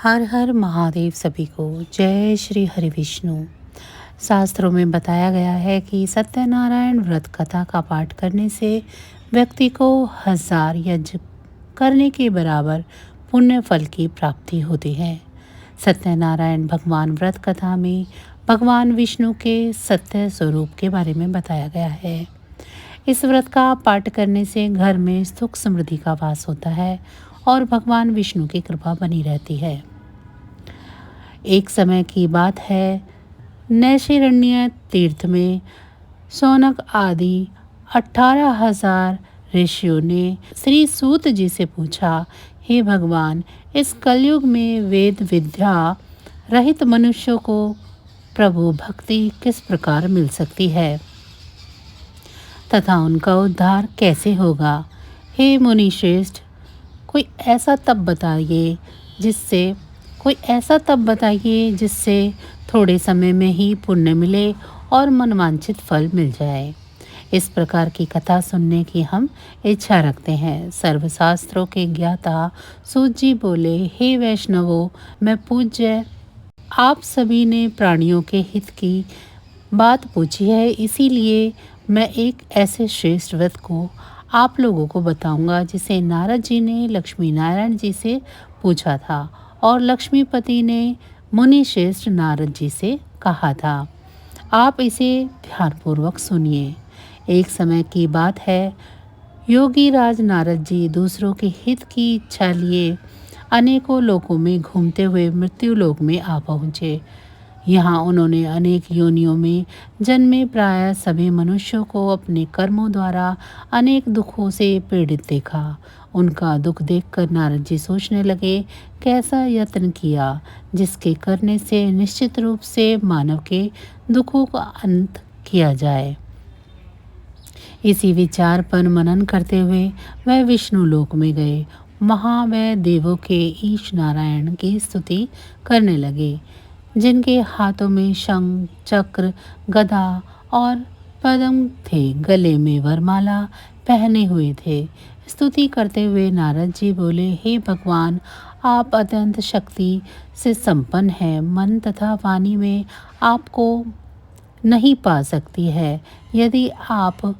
हर हर महादेव सभी को। जय श्री हरि विष्णु। शास्त्रों में बताया गया है कि सत्यनारायण व्रत कथा का पाठ करने से व्यक्ति को 1000 यज्ञ करने के बराबर पुण्य फल की प्राप्ति होती है। सत्यनारायण भगवान व्रत कथा में भगवान विष्णु के सत्य स्वरूप के बारे में बताया गया है। इस व्रत का पाठ करने से घर में सुख समृद्धि का वास होता है और भगवान विष्णु की कृपा बनी रहती है। एक समय की बात है, नैशिरण्य तीर्थ में शौनक आदि 18,000 ऋषियों ने श्री सूत जी से पूछा, हे भगवान, इस कलयुग में वेद विद्या रहित मनुष्यों को प्रभु भक्ति किस प्रकार मिल सकती है तथा उनका उद्धार कैसे होगा। हे मुनि श्रेष्ठ, कोई ऐसा तब बताइए जिससे थोड़े समय में ही पुण्य मिले और मनवांछित फल मिल जाए। इस प्रकार की कथा सुनने की हम इच्छा रखते हैं। सर्वशास्त्रों के ज्ञाता सूत जी बोले, हे वैष्णवों, मैं पूज्य आप सभी ने प्राणियों के हित की बात पूछी है, इसीलिए मैं एक ऐसे श्रेष्ठ व्रत को आप लोगों को बताऊंगा जिसे नारद जी ने लक्ष्मी नारायण जी से पूछा था और लक्ष्मीपति ने मुनि श्रेष्ठ नारद जी से कहा था। आप इसे ध्यानपूर्वक सुनिए। एक समय की बात है, योगी राज नारद जी दूसरों के हित की इच्छा लिए अनेकों लोकों में घूमते हुए मृत्यु लोक में आ पहुँचे। यहाँ उन्होंने अनेक योनियों में जन्मे प्राय सभी मनुष्यों को अपने कर्मों द्वारा अनेक दुखों से पीड़ित देखा। उनका दुख देखकर नारद जी सोचने लगे, कैसा यत्न किया जिसके करने से निश्चित रूप से मानव के दुखों का अंत किया जाए। इसी विचार पर मनन करते हुए वह विष्णु लोक में गए। वहाँ वह देवों के ईश नारायण की स्तुति करने लगे, जिनके हाथों में शंख, चक्र, गदा और पद्म थे, गले में वरमाला पहने हुए थे। स्तुति करते हुए नारद जी बोले, हे भगवान, आप अत्यंत शक्ति से संपन्न हैं। मन तथा वाणी में आपको नहीं पा सकती है। यदि आप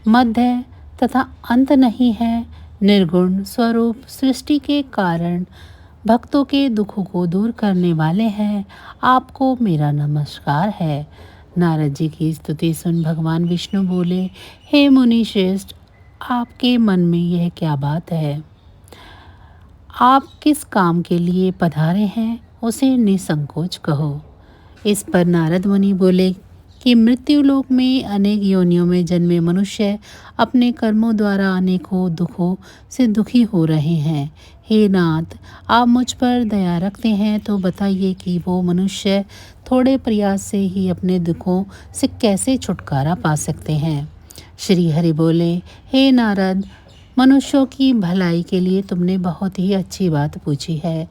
मध्य तथा अंत नहीं है, निर्गुण स्वरूप सृष्टि के कारण भक्तों के दुखों को दूर करने वाले हैं, आपको मेरा नमस्कार है। नारद जी की स्तुति सुन भगवान विष्णु बोले, हे मुनि श्रेष्ठ, आपके मन में यह क्या बात है? आप किस काम के लिए पधारे हैं, उसे निसंकोच कहो। इस पर नारद मुनि बोले कि मृत्यु लोक में अनेक योनियों में जन्मे मनुष्य अपने कर्मों द्वारा अनेकों दुखों से दुखी हो रहे हैं। हे नाथ, आप मुझ पर दया रखते हैं तो बताइए कि वो मनुष्य थोड़े प्रयास से ही अपने दुखों से कैसे छुटकारा पा सकते हैं। श्री हरि बोले, हे नारद, मनुष्यों की भलाई के लिए तुमने बहुत ही अच्छी बात पूछी है।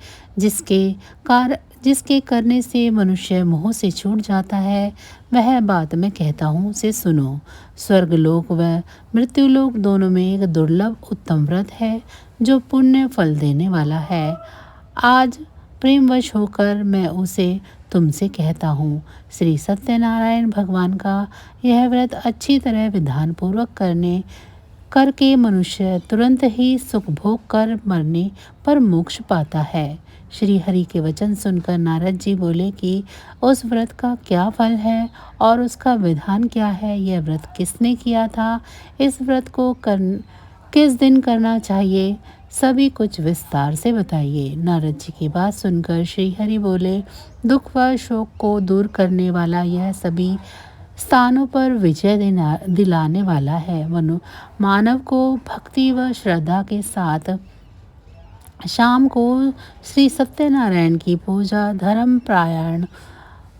जिसके करने से मनुष्य मोह से छूट जाता है, वह बात मैं कहता हूँ, उसे सुनो। स्वर्गलोक व मृत्युलोक दोनों में एक दुर्लभ उत्तम व्रत है जो पुण्य फल देने वाला है। आज प्रेमवश होकर मैं उसे तुमसे कहता हूँ। श्री सत्यनारायण भगवान का यह व्रत अच्छी तरह विधान पूर्वक करके मनुष्य तुरंत ही सुख भोग कर मरने पर मोक्ष पाता है। श्री हरि के वचन सुनकर नारद जी बोले कि उस व्रत का क्या फल है और उसका विधान क्या है, यह व्रत किसने किया था, इस व्रत को किस दिन करना चाहिए, सभी कुछ विस्तार से बताइए। नारद जी की बात सुनकर श्री हरि बोले, दुख व शोक को दूर करने वाला यह सभी स्थानों पर विजय दिलाने वाला है। मानव को भक्ति व श्रद्धा के साथ शाम को श्री सत्यनारायण की पूजा धर्म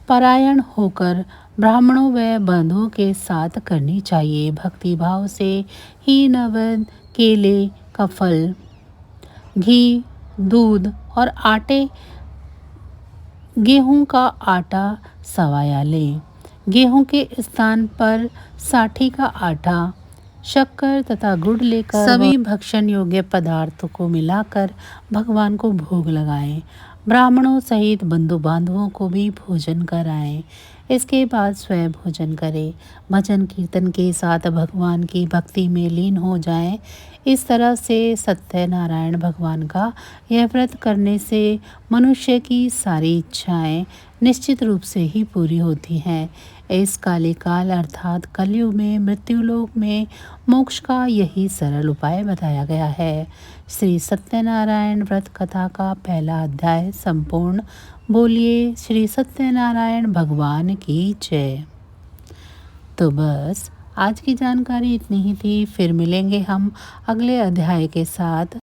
परायण होकर ब्राह्मणों व बंधुओं के साथ करनी चाहिए। भक्ति भाव से ही नैवेद्य, केले का फल, घी, दूध और गेहूं का आटा सवाया लें। गेहूं के स्थान पर साठी का आटा, शक्कर तथा गुड़ लेकर सभी भक्षण योग्य पदार्थों को मिलाकर भगवान को भोग लगाएं। ब्राह्मणों सहित बंधु बांधवों को भी भोजन कराएं। इसके बाद स्वयं भोजन करें। भजन कीर्तन के साथ भगवान की भक्ति में लीन हो जाएं। इस तरह से सत्यनारायण भगवान का यह व्रत करने से मनुष्य की सारी इच्छाएं निश्चित रूप से ही पूरी होती हैं। इस काले काल अर्थात कलयुग में मृत्युलोक में मोक्ष का यही सरल उपाय बताया गया है। श्री सत्यनारायण व्रत कथा का पहला अध्याय संपूर्ण। बोलिए श्री सत्यनारायण भगवान की जय। तो बस आज की जानकारी इतनी ही थी। फिर मिलेंगे हम अगले अध्याय के साथ।